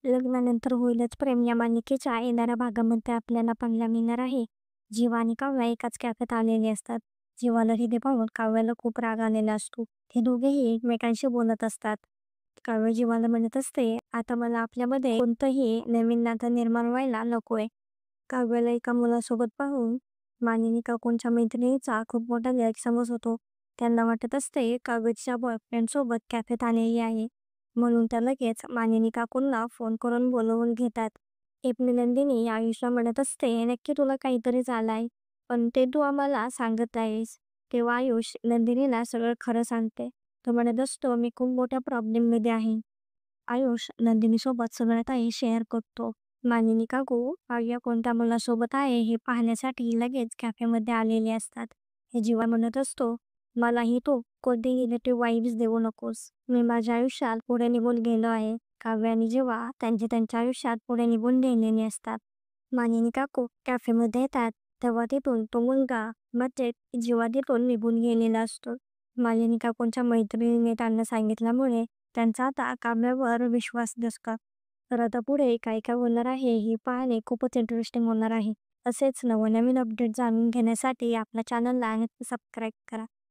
लग्नानंतर होईलच प्रेम या मालिकेच्या येणाऱ्या भागामध्ये आपल्याला पाहायला मिळणार आहे. जीवा आणि काव्या एकाच कॅफेत आलेले असतात. जीवाला हृदय पाहून काव्याला खूप राग आलेला असतो. हे दोघेही एकमेकांशी बोलत असतात. काव्य जीवाला म्हणत असते, आता मला आपल्यामध्ये कोणतंही नवीन नातं निर्माण व्हायला नकोय. काव्याला एका मुलासोबत पाहून मानिनी काकूंच्या मैत्रिणीचा खूप मोठा गैरसमज होतो. त्यांना वाटत असते काव्याच्या बॉयफ्रेंड सोबत कॅफेत आलेली आहे. म्हणून त्या लगेच मानिनी काकूंना फोन करून बोलवून घेतात. एप्रिल नंदिनी आयुषला म्हणत असते, नक्की तुला काहीतरी झालंय, पण ते तू आम्हाला सांगत आहेस. तेव्हा आयुष नंदिनीला सगळं खरं सांगते. तो म्हणत असतो, मी खूप मोठ्या प्रॉब्लेममध्ये आहे. आयुष नंदिनीसोबत सगळं काही शेअर करतो. मानिनी काकू काव्या कोणत्या मुलासोबत आहे हे पाहण्यासाठी लगेच कॅफेमध्ये आलेले असतात. हे जीवा म्हणत असतो, मलाही तू कोणतीही निगेटिव्ह वाईब्स देऊ नकोस. मी माझ्या आयुष्यात पुढे निघून गेलो आहे. काव्य आणि जीवा त्यांच्या आयुष्यात पुढे निघून गेलेले असतात. मानिनी काकू कॅफेमध्ये येतात तेव्हा तिथून तो मुलगा म्हणजे जीवा तिथून निघून गेलेला असतो. मालिनी काकूंच्या मैत्रिणीने त्यांना सांगितल्यामुळे त्यांचा आता काव्यावर विश्वास नसतो. तर आता पुढे काय काय होणार आहे हे पाहणे खूपच इंटरेस्टिंग होणार आहे. असेच नवनवीन अपडेट जाणून घेण्यासाठी आपल्या चॅनलला सबस्क्राईब करा.